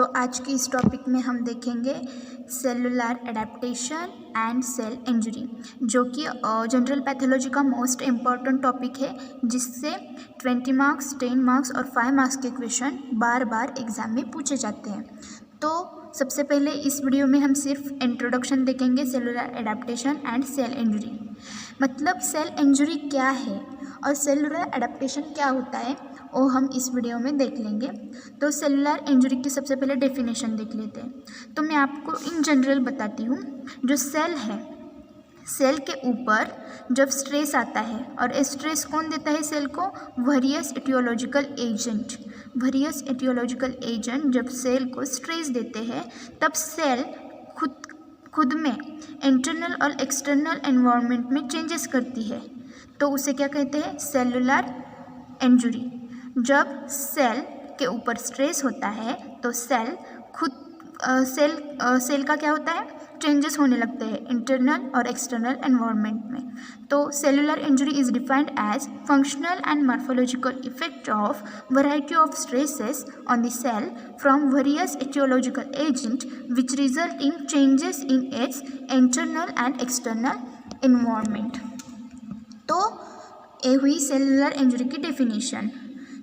तो आज की इस टॉपिक में हम देखेंगे cellular adaptation and cell injury, जो कि जनरल पैथोलॉजी का मोस्ट इम्पॉर्टेंट टॉपिक है, जिससे 20 मार्क्स, 10 मार्क्स और 5 मार्क्स के क्वेश्चन बार बार एग्जाम में पूछे जाते हैं। तो सबसे पहले इस वीडियो में हम सिर्फ इंट्रोडक्शन देखेंगे cellular adaptation and cell injury, मतलब सेल इंजरी क्या है और सेलुलर एडेप्टेशन क्या होता है वो हम इस वीडियो में देख लेंगे। तो सेलुलर इंजरी की सबसे पहले डेफिनेशन देख लेते हैं। तो मैं आपको इन जनरल बताती हूँ। जो सेल है, सेल के ऊपर जब स्ट्रेस आता है, और स्ट्रेस कौन देता है सेल को? Various aetiological agent. Various aetiological agent जब सेल को स्ट्रेस देते हैं, तब सेल खुद में इंटरनल और एक्सटर्नल एनवायरनमेंट में चेंजेस करती है। तो उसे क्या कहते हैं? Cellular injury. जब सेल के ऊपर स्ट्रेस होता है तो सेल का क्या होता है? चेंजेस होने लगते हैं इंटरनल और एक्सटर्नल एनवायरनमेंट में। तो cellular injury is defined as functional and morphological effect of variety of stresses on the cell from various aetiological agent which result in changes in its internal and external environment. तो ये हुई cellular injury की definition.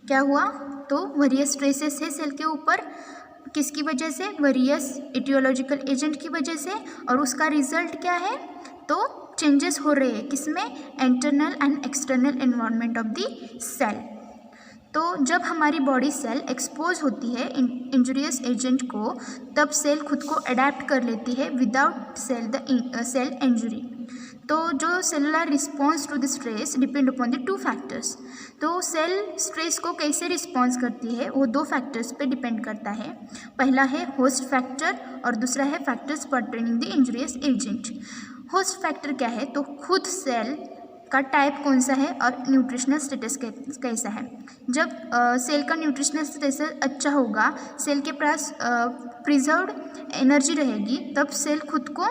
क्या हुआ? तो various stresses है cell के ऊपर, किसकी वजह से? वेरियस एटियोलॉजिकल एजेंट की वजह से, और उसका रिजल्ट क्या है? तो चेंजेस हो रहे हैं किसमें? Internal and external environment of the cell. तो जब हमारी बॉडी सेल एक्सपोज होती है इंजुरियस एजेंट को, तब सेल खुद को अडेप्ट कर लेती है विदाउट सेल इंजुरी। तो जो cellular response to the stress depend upon the 2 factors. तो सेल स्ट्रेस को कैसे रिस्पॉन्स करती है वो 2 फैक्टर्स पे डिपेंड करता है। पहला है होस्ट फैक्टर और दूसरा है factors pertaining the injurious agent. Host factor क्या है? तो खुद सेल का टाइप कौन सा है और न्यूट्रिशनल स्टेटस कैसा है। जब सेल का न्यूट्रिशनल स्टेटस अच्छा होगा, सेल के पास प्रिजर्व्ड एनर्जी रहेगी, तब सेल खुद को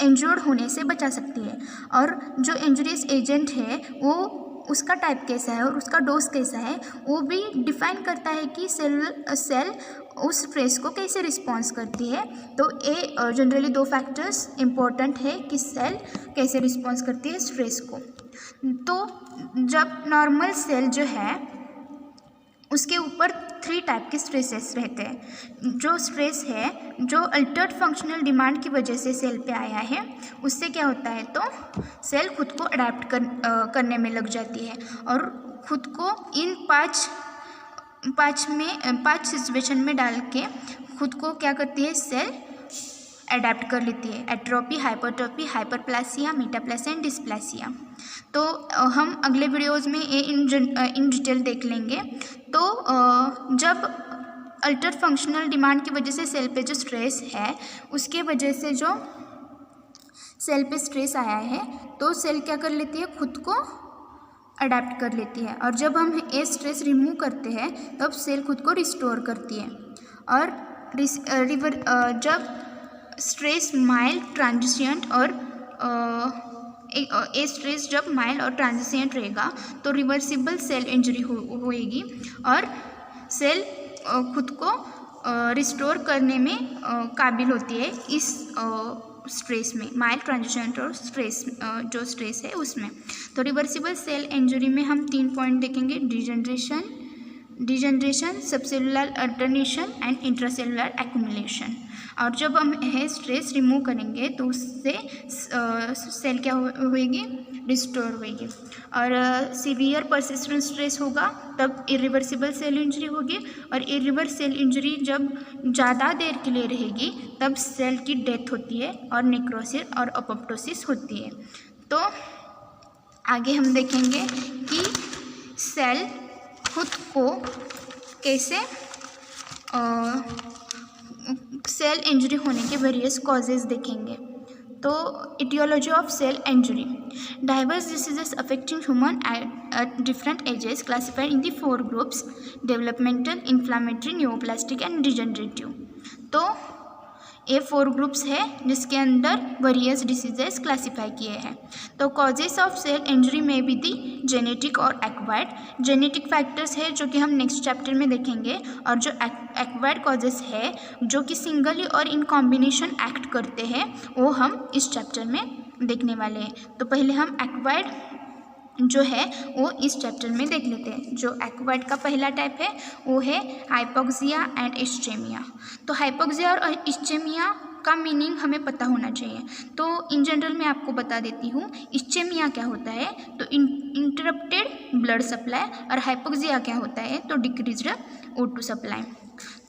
इंजर्ड होने से बचा सकती है। और जो इंजुरियस एजेंट है वो उसका टाइप कैसा है और उसका डोज कैसा है, वो भी डिफाइन करता है कि सेल उस स्ट्रेस को कैसे रिस्पॉन्स करती है। तो ये जनरली 2 फैक्टर्स इम्पोर्टेंट है कि सेल कैसे रिस्पॉन्स करती है स्ट्रेस को। तो जब नॉर्मल सेल जो है उसके ऊपर 3 टाइप के स्ट्रेसेस रहते हैं। जो स्ट्रेस है जो अल्टर्ड फंक्शनल डिमांड की वजह से सेल पे आया है, उससे क्या होता है? तो सेल खुद को अडेप्ट करने में लग जाती है और खुद को इन 5 सिचुएशन में डाल के खुद को क्या करती है? सेल अडेप्ट कर लेती है। Atrophy, hypertrophy, hyperplasia, metaplasia and dysplasia. तो हम अगले वीडियोस में ये इन डिटेल देख लेंगे। तो जब अल्टर फंक्शनल डिमांड की वजह से सेल पे जो स्ट्रेस है, उसके वजह से जो सेल पे स्ट्रेस आया है, तो सेल क्या कर लेती है? खुद को अडेप्ट कर लेती है। और जब हम ये स्ट्रेस रिमूव करते हैं तब सेल खुद को रिस्टोर करती है। और जब स्ट्रेस माइल्ड, ट्रांजिशेंट और स्ट्रेस जब माइल्ड और ट्रांजिशेंट रहेगा तो रिवर्सिबल सेल इंजरी होएगी और सेल खुद को रिस्टोर करने में काबिल होती है इस स्ट्रेस में, माइल्ड, ट्रांजिशेंट और जो स्ट्रेस है उसमें। तो रिवर्सिबल सेल इंजरी में हम 3 पॉइंट देखेंगे: degeneration, subcellular alteration and intracellular accumulation. और जब हम यह स्ट्रेस रिमूव करेंगे तो उससे सेल क्या होएगी? रिस्टोर होएगी। और सीवियर परसिस्टेंट स्ट्रेस होगा तब इरिवर्सिबल सेल इंजरी होगी। और इरिवर्स सेल इंजरी जब ज़्यादा देर के लिए रहेगी तब सेल की डेथ होती है और नेक्रोसिस और अपोप्टोसिस होती है। तो आगे हम देखेंगे कि सेल खुद को कैसे सेल इंजरी होने के वेरियस कॉजेज देखेंगे। तो aetiology of cell injury: diverse diseases affecting human at different ages classified in the 4 groups: developmental, inflammatory, neoplastic and degenerative. तो ये 4 ग्रुप्स है जिसके अंदर वेरियस डिसीजेस क्लासीफाई किए हैं। तो कॉजेस ऑफ सेल इंजरी में भी दी जेनेटिक और एक्वायर्ड। जेनेटिक फैक्टर्स है जो कि हम नेक्स्ट चैप्टर में देखेंगे, और जो एक्वायर्ड कॉजेस है जो कि सिंगली और इन कॉम्बिनेशन एक्ट करते हैं वो हम इस चैप्टर में देखने वाले हैं। तो पहले हम एक्वायर्ड जो है वो इस चैप्टर में देख लेते हैं। जो एक्वायर्ड का पहला टाइप है वो है हाइपोक्सिया एंड इस्चेमिया। तो हाइपोक्सिया और इस्चेमिया का मीनिंग हमें पता होना चाहिए। तो इन जनरल मैं आपको बता देती हूँ इस्चेमिया क्या होता है, तो इंटरप्टेड ब्लड सप्लाई, और हाइपोक्सिया क्या होता है, तो डिक्रीज्ड O2 सप्लाई।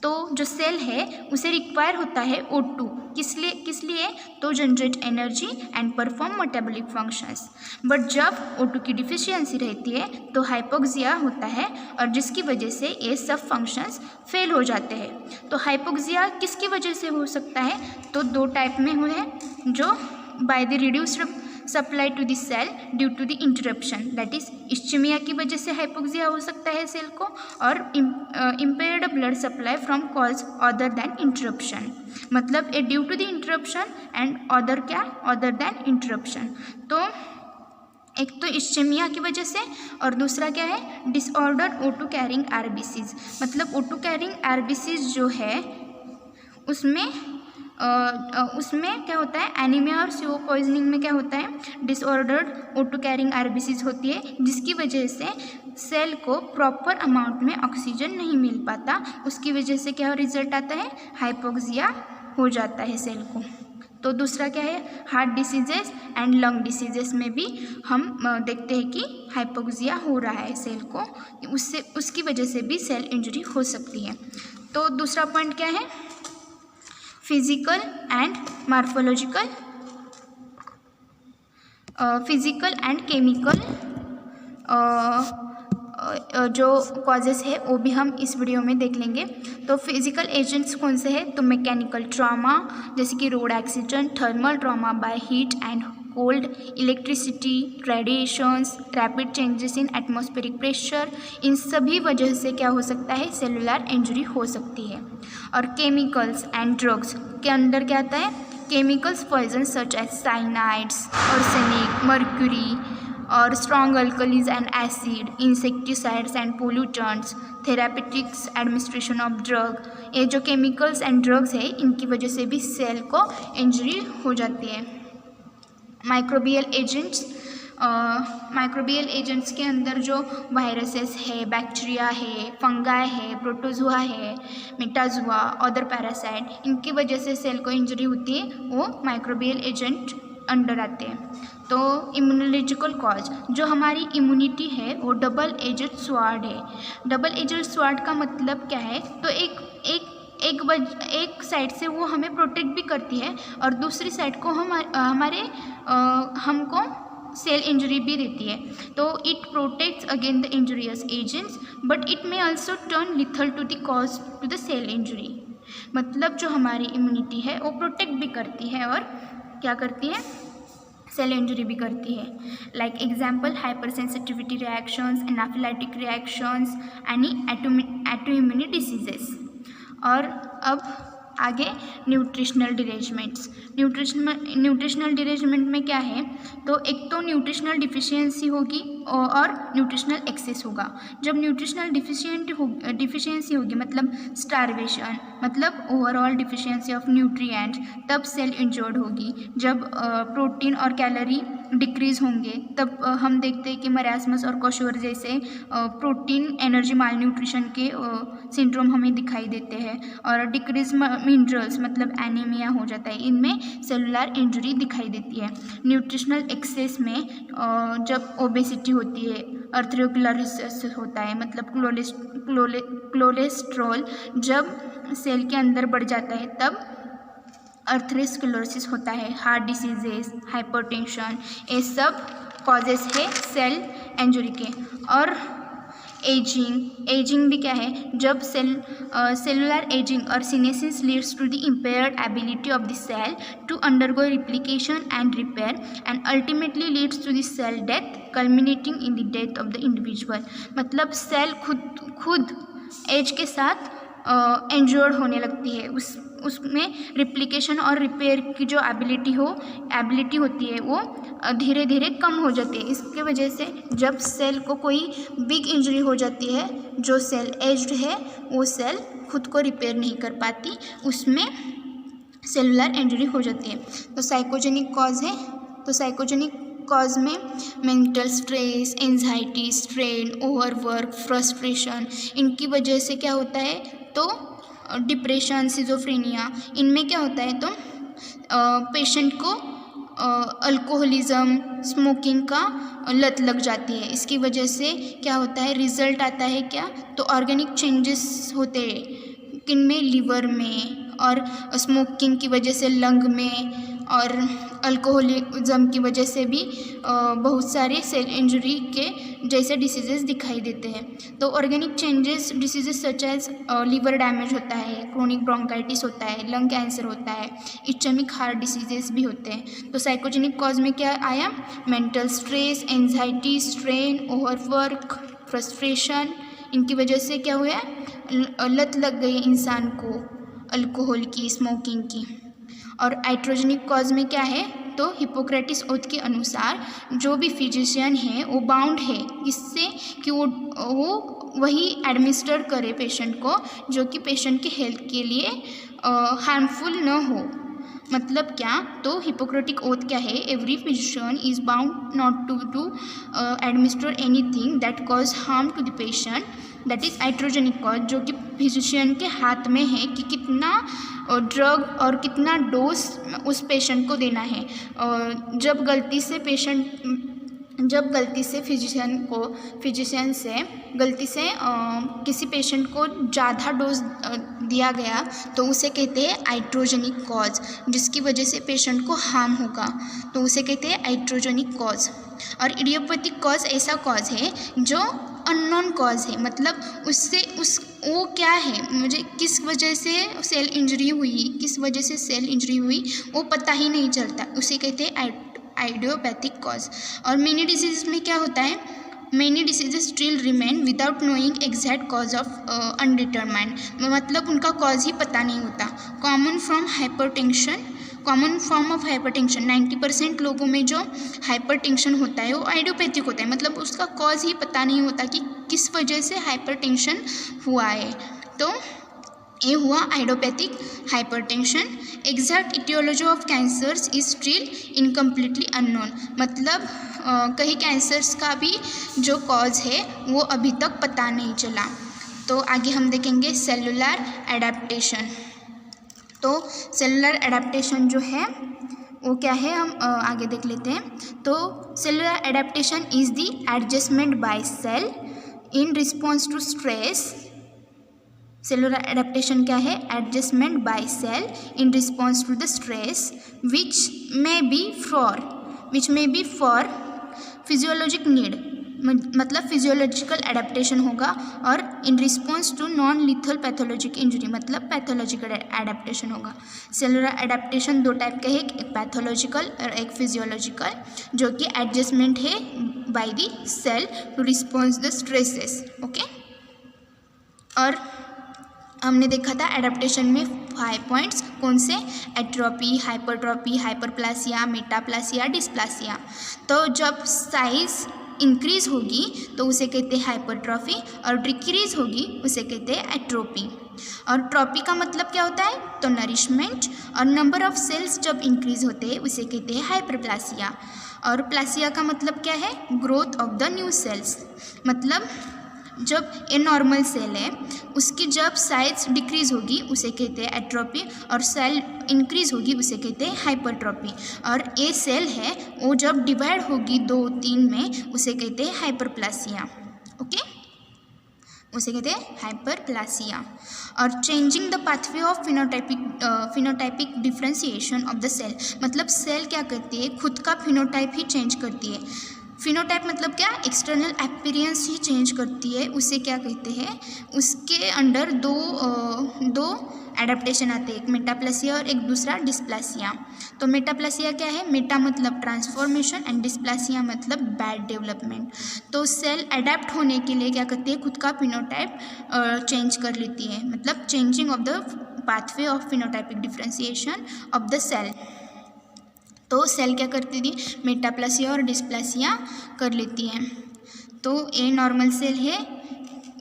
तो जो सेल है उसे रिक्वायर होता है O2, किस लिए तो generate energy and perform metabolic functions. But जब O2 की डिफिशियंसी रहती है तो हाइपोक्सिया होता है, और जिसकी वजह से ये सब फंक्शंस फेल हो जाते हैं। तो हाइपोक्सिया किसकी वजह से हो सकता है, तो दो टाइप में हुए हैं, जो by the reduced supply to the cell due to the interruption, that is ischaemia की वजह से हाइपोक्सिया हो सकता है सेल को, और impaired blood supply from cause other than interruption, मतलब a due to the interruption and other क्या, अदर देन इंटरप्शन। तो एक तो इस्चेमिया की वजह से, और दूसरा क्या है डिसऑर्डर O2 कैरिंग RBCs, मतलब O2 कैरिंग RBCs जो है उसमें क्या होता है, एनीमिया और CO पॉइजनिंग में क्या होता है डिसऑर्डर्ड O2 कैरिंग RBCs होती है, जिसकी वजह से सेल को प्रॉपर अमाउंट में ऑक्सीजन नहीं मिल पाता। उसकी वजह से क्या रिजल्ट आता है, हाइपोक्सिया हो जाता है सेल को। तो दूसरा क्या है heart diseases and lung diseases में भी हम देखते हैं कि हाइपोक्सिया हो रहा है सेल को, उसकी वजह से भी सेल इंजरी हो सकती है। तो दूसरा पॉइंट क्या है, physical and morphological, physical and chemical जो कॉजेस है वो भी हम इस वीडियो में देख लेंगे। तो फिजिकल एजेंट्स कौन से हैं, तो मैकेनिकल ट्रॉमा जैसे कि road accident, thermal trauma by heat and cold, electricity, radiations, rapid changes in atmospheric pressure, इन सभी वजह से क्या हो सकता है, सेलुलर इंजरी हो सकती है। और केमिकल्स एंड ड्रग्स के अंदर क्या आता है, chemicals poison such as cyanides, arsenic, mercury, और strong alkalis and acid, insecticides and pollutants, therapeutics, administration of drug, ये जो केमिकल्स एंड ड्रग्स है इनकी वजह से भी सेल को इंजरी हो जाती है। माइक्रोबियल एजेंट्स के अंदर जो वायरसेस है, बैक्टीरिया है, फंगाई है, प्रोटोजुआ है, मेटाजुआ, अदर पैरासाइट, इनकी वजह से सेल को इंजरी होती है, वो माइक्रोबियल एजेंट अंडर आते हैं। तो इम्यूनोलॉजिकल कॉज, जो हमारी इम्यूनिटी है वो डबल एजेड स्वॉर्ड है। डबल एजेड स्वॉर्ड का मतलब क्या है, तो एक साइड से वो हमें प्रोटेक्ट भी करती है और दूसरी साइड को हमको सेल इंजरी भी देती है। तो it protects against the injurious agents but it may also turn lethal to the cause to the cell injury. मतलब जो हमारी इम्यूनिटी है वो प्रोटेक्ट भी करती है और क्या करती है, सेल इंजरी भी करती है। Like example hypersensitivity reactions, anaphylactic reactions, any autoimmune diseases. और अब आगे न्यूट्रिशनल डिरेजमेंट्स। न्यूट्रिशनल डिरेजमेंट में क्या है, तो एक तो न्यूट्रिशनल डिफिशियंसी होगी और न्यूट्रिशनल एक्सेस होगा। जब न्यूट्रिशनल डिफिशियंसी होगी मतलब स्टारवेशन, मतलब ओवरऑल डिफिशियंसी ऑफ न्यूट्रिएंट्स, तब सेल इंजर्ड होगी। जब प्रोटीन और कैलोरी डिक्रीज होंगे तब हम देखते हैं कि मरासमस और क्वेशोर जैसे प्रोटीन एनर्जी माल न्यूट्रिशन के सिंड्रोम हमें दिखाई देते हैं। और डिक्रीज मिनरल्स मतलब एनीमिया हो जाता है, इनमें सेलुलर इंजरी दिखाई देती है। न्यूट्रिशनल एक्सेस में जब ओबेसिटी होती है, अर्थरोस्क्लेरोसिस होता है, मतलब कोलेस्ट्रॉल जब सेल के अंदर बढ़ जाता है तब अर्थरोस्क्लेरोसिस होता है। हार्ट डिसीजेस, हाइपरटेंशन, ये सब कॉजेस है सेल इंजरी के। और एजिंग भी क्या है, जब सेलुलर एजिंग और senescence leads to the impaired ability of the cell to undergo replication and repair and ultimately leads to the cell death culminating in the death of the individual. मतलब cell खुद age के साथ injured होने लगती है, उसमें replication और repair की जो एबिलिटी होती है वो धीरे धीरे कम हो जाती है। इसके वजह से जब सेल को कोई बिग इंजरी हो जाती है, जो सेल एज्ड है वो सेल खुद को रिपेयर नहीं कर पाती, उसमें सेलुलर इंजरी हो जाती है। तो साइकोजेनिक कॉज है, तो साइकोजेनिक कॉज में mental stress, anxiety, strain, overwork, frustration, इनकी वजह से क्या होता है, तो डिप्रेशन, सिजोफ्रेनिया, इनमें क्या होता है, तो पेशेंट को अल्कोहलिज्म, स्मोकिंग का लत लग जाती है। इसकी वजह से क्या होता है, रिजल्ट आता है क्या, तो ऑर्गेनिक चेंजेस होते हैं, किनमें, लिवर में, और स्मोकिंग की वजह से लंग में, और अल्कोहलिज्म की वजह से भी बहुत सारे सेल इंजरी के जैसे डिसीजेस दिखाई देते हैं। तो organic changes diseases such as liver damage होता है, क्रोनिक ब्रोंकाइटिस होता है, लंग कैंसर होता है, इस्चेमिक हार्ट डिसीजेस भी होते हैं। तो साइकोजेनिक कॉज में क्या आया, mental stress, anxiety, strain, overwork, frustration, इनकी वजह से क्या हुआ, लत लग गई इंसान को अल्कोहल की, स्मोकिंग की। और आइट्रोजेनिक कॉज में क्या है, तो हिपोक्रेटिस ओथ के अनुसार जो भी फिजिशियन है वो बाउंड है किससे, कि वो वही एडमिनिस्टर करे पेशेंट को जो कि पेशेंट के हेल्थ के लिए हार्मफुल न हो। मतलब क्या, तो हिपोक्रेटिक ओथ क्या है, every physician is bound not to administer anything that cause harm to the patient, that is iatrogenic cause, जो कि फिजिशियन के हाथ में है कि कितना ड्रग और कितना डोज उस पेशेंट को देना है। जब गलती से फिजिशियन से गलती से किसी पेशेंट को ज़्यादा डोज दिया गया तो उसे कहते हैं आइट्रोजेनिक कॉज, जिसकी वजह से पेशेंट को हार्म होगा, तो उसे कहते हैं आइट्रोजेनिक कॉज। और इडियोपैथिक कॉज ऐसा कॉज है जो अननोन कॉज है, मतलब वो क्या है, मुझे किस वजह से सेल इंजरी हुई वो पता ही नहीं चलता, उसे कहते हैं आइडियोपैथिक कॉज। और मेनी डिसीज में क्या होता है, many diseases still remain without knowing exact cause of undetermined, मतलब उनका कॉज ही पता नहीं होता। कॉमन फॉर्म ऑफ हाइपरटेंशन, 90% लोगों में जो हाइपरटेंशन होता है वो आइडियोपैथिक होता है, मतलब उसका कॉज ही पता नहीं होता कि किस वजह से हाइपरटेंशन हुआ है, तो ये हुआ idiopathic hypertension. Exact aetiology of cancers is still incompletely unknown, मतलब कई कैंसर्स का भी जो कॉज है वो अभी तक पता नहीं चला। तो आगे हम देखेंगे सेलुलर एडेप्टेशन। तो सेलुलर एडेप्टेशन जो है वो क्या है, हम आगे देख लेते हैं। तो cellular adaptation is the adjustment by cell in response to stress. Cellular adaptation क्या है, adjustment by cell in response to the stress which may be for physiologic need, मतलब फिजियोलॉजिकल एडेप्टेशन होगा, और in response to non lethal pathologic injury, मतलब pathological adaptation होगा। Cellular adaptation दो type का है, एक पैथोलॉजिकल और एक फिजियोलॉजिकल, जो कि एडजस्टमेंट है by the cell to response the stresses. Okay, और हमने देखा था एडेप्टेशन में 5 पॉइंट्स, कौन से, एट्रोपी, हाइपरट्रोपी, हाइपरप्लासिया, मेटाप्लासिया, डिस्प्लासिया। तो जब साइज इंक्रीज होगी तो उसे कहते हैं हाइपरट्रॉफी, और डिक्रीज होगी उसे कहते हैं एट्रोपी। और ट्रॉपी का मतलब क्या होता है, तो नरिशमेंट, और नंबर ऑफ सेल्स जब इंक्रीज होते हैं उसे कहते हैं हाइपरप्लासिया। और प्लासिया का मतलब क्या है, growth of the new sales, मतलब जब ये नॉर्मल सेल है उसकी जब साइज डिक्रीज होगी उसे कहते हैं एट्रोपी, और सेल इंक्रीज होगी उसे कहते हैं हाइपरट्रोपी। और ये सेल है वो जब डिवाइड होगी 2-3 में उसे कहते हैं हाइपरप्लासिया। ओके, उसे कहते हैं हाइपरप्लासिया। और changing the pathway of phenotypic differentiation of the cell, मतलब सेल क्या करती है, खुद का फिनोटाइप ही चेंज करती है। फिनोटाइप मतलब क्या, एक्सटर्नल अपीयरेंस ही चेंज करती है, उसे क्या कहते हैं, उसके अंडर दो एडेप्टेशन आते हैं, एक मेटाप्लेसिया और एक दूसरा डिस्प्लासिया। तो मेटाप्लेसिया क्या है? मेटा मतलब ट्रांसफॉर्मेशन एंड डिस्प्लासिया मतलब बैड डेवलपमेंट। तो सेल अडेप्ट होने के लिए क्या करती है? खुद का फिनोटाइप चेंज कर लेती है, मतलब changing of the pathway of phenotypic differentiation of the cell. तो सेल क्या करती थी? मेटाप्लेसिया और डिस्प्लासिया कर लेती है। तो ए नॉर्मल सेल है,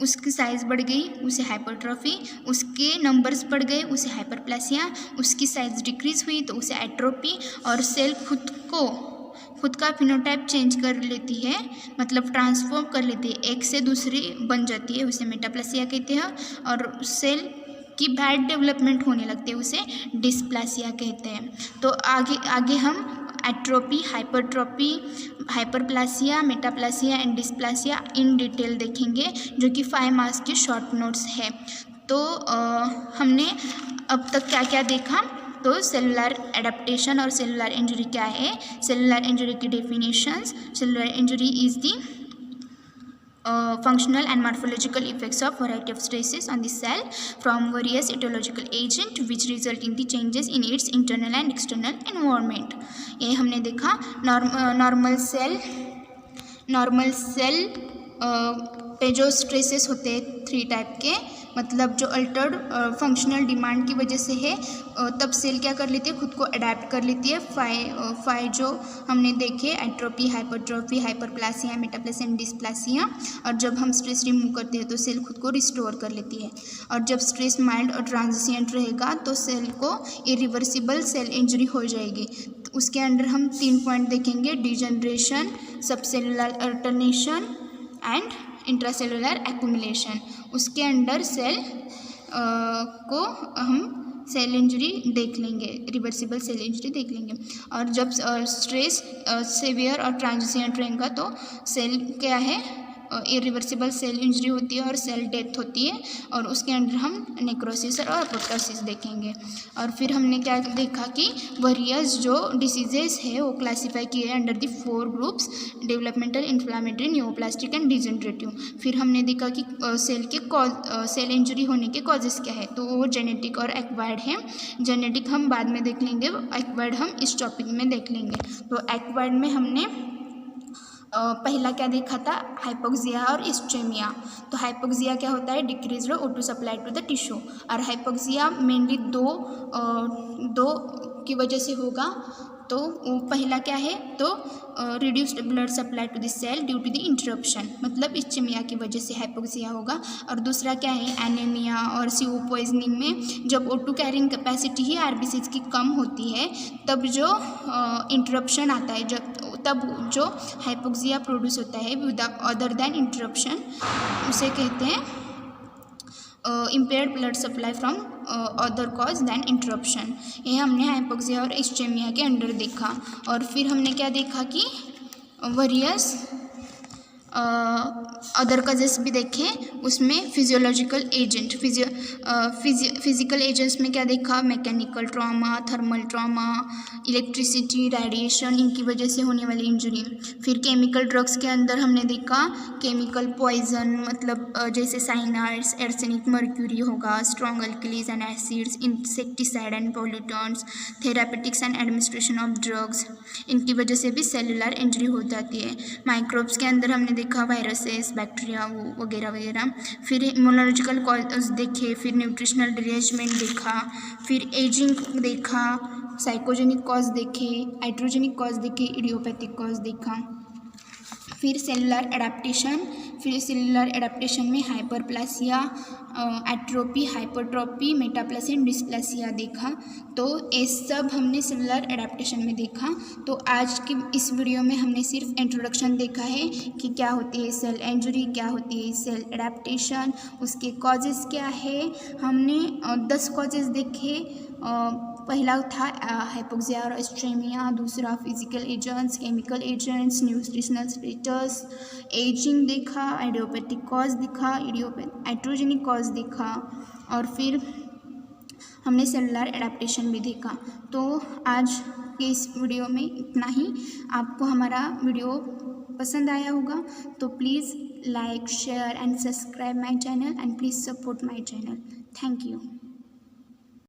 उसकी साइज़ बढ़ गई, उसे हाइपरट्रॉफी, उसके नंबर्स बढ़ गए, उसे हाइपरप्लेसिया, उसकी साइज़ डिक्रीज हुई तो उसे एट्रोपी, और सेल खुद का फिनोटाइप चेंज कर लेती है, मतलब ट्रांसफॉर्म कर लेती है, एक से दूसरी बन जाती है, उसे मेटाप्लेसिया कहते हैं। और सेल की बैड डेवलपमेंट होने लगती है, उसे डिस्प्लासिया कहते हैं। तो आगे हम atrophy, hypertrophy, hyperplasia, metaplasia and dysplasia in detail देखेंगे, जो कि 5 मार्क्स के शॉर्ट नोट्स है। तो हमने अब तक क्या क्या देखा? तो सेलुलर एडेप्टेशन और सेलुलर इंजरी क्या है, सेलुलर इंजरी की definitions. Cellular injury is the functional and morphological effects of variety of stresses on the cell from various etiological agent which result in the changes in its internal and external environment। ये हमने देखा। Normal cell पे जो stresses होते हैं 3 type के, मतलब जो अल्टर्ड फंक्शनल डिमांड की वजह से है, तब सेल क्या कर लेती है? खुद को अडेप्ट कर लेती है। 5 जो हमने देखे, एट्रोपी, हाइपरट्रोफी, हाइपरप्लासिया, मेटाप्लेसिया एंड डिस्प्लासिया। और जब हम स्ट्रेस रिमूव करते हैं तो सेल खुद को रिस्टोर कर लेती है। और जब स्ट्रेस माइल्ड और ट्रांजिएंट रहेगा तो सेल को इरिवर्सिबल सेल इंजरी हो जाएगी। तो उसके अंडर हम 3 पॉइंट देखेंगे: degeneration, subcellular alteration and intracellular accumulation. उसके अंडर सेल को हम सेल इंजरी देख लेंगे, रिवर्सिबल सेल इंजरी देख लेंगे। और जब स्ट्रेस सीवियर और ट्रांजिएंट रहेगा तो सेल क्या है? इरिवर्सिबल सेल इंजरी होती है और सेल डेथ होती है। और उसके अंदर हम नेक्रोसिस और अपोप्टोसिस देखेंगे। और फिर हमने क्या देखा कि वेरियस जो डिसीजेस है वो क्लासीफाई किए हैं under the 4 groups: developmental, inflammatory, neoplastic and degenerative. फिर हमने देखा कि सेल इंजरी होने के कॉजेस क्या है, तो वो जेनेटिक और एक्वायर्ड है। जेनेटिक हम बाद में देख लेंगे, एक्वायर्ड हम इस टॉपिक में देख लेंगे। तो एक्वायर्ड में हमने पहला क्या देखा था? हाइपोक्सिया और इस्चेमिया। तो हाइपोक्सिया क्या होता है? Decreased O2 supply to the tissue. और हाइपोक्सिया मेनली दो की वजह से होगा। तो पहला क्या है? तो reduced blood supply to the cell due to the interruption, मतलब इस्चेमिया की वजह से हाइपोक्सिया होगा। और दूसरा क्या है? एनीमिया और CO पॉइजनिंग में जब O2 कैरिंग कैपेसिटी ही RBCs की कम होती है, तब जो इंटरप्शन आता है, तब जो हाइपोक्सिया प्रोड्यूस होता है अदर देन इंटरप्शन, उसे कहते हैं impaired blood supply from other cause than interruption. ये हमने हाइपोक्सिया और इस्चेमिया के अंडर देखा। और फिर हमने क्या देखा कि वेरियस अदर कजेस भी देखे, उसमें फिजियोलॉजिकल एजेंट, फिजिकल एजेंट्स में क्या देखा? Mechanical trauma, thermal trauma, electricity, radiation, इनकी वजह से होने वाली इंजरी। फिर केमिकल ड्रग्स के अंदर हमने देखा केमिकल पॉइजन, मतलब जैसे साइनाइड्स, एर्सेनिक, मर्क्यूरी होगा, strong alkalis and acids, insecticide and pollutants, therapeutics and administration of drugs, इनकी वजह से भी सेलुलर इंजरी हो जाती है। माइक्रोब्स के अंदर हमने देखा वायरसेस, बैक्टीरिया वगैरह वगैरह। फिर इम्यूनोलॉजिकल कॉज देखे, फिर न्यूट्रिशनल डिरेंजमेंट देखा, फिर एजिंग देखा, साइकोजेनिक कॉज देखे, हाइड्रोजेनिक कॉज देखे, इडियोपैथिक कॉज देखा। फिर सेलुलर एडाप्टेशन में हाइपरप्लासिया, एट्रोपी, हाइपरट्रोपी, मेटाप्लेसिया, डिस्प्लासिया देखा। तो ये सब हमने सेलुलर एडाप्टेशन में देखा। तो आज की इस वीडियो में हमने सिर्फ इंट्रोडक्शन देखा है कि क्या होती है सेल इंजरी, क्या होती है सेल एडाप्टेशन, उसके कॉजेज़ क्या है। हमने 10 कॉजेज़ देखे। पहला था हाइपोक्सिया और इस्चेमिया, दूसरा physical agents, chemical agents, nutritional status, ageing देखा, आइडियोपैथिक कॉज देखा, हाइड्रोजेनिक कॉज देखा। और फिर हमने सेलुलर एडाप्टेशन भी देखा। तो आज के इस वीडियो में इतना ही। आपको हमारा वीडियो पसंद आया होगा तो please like, share and subscribe my channel and please support my channel. Thank you.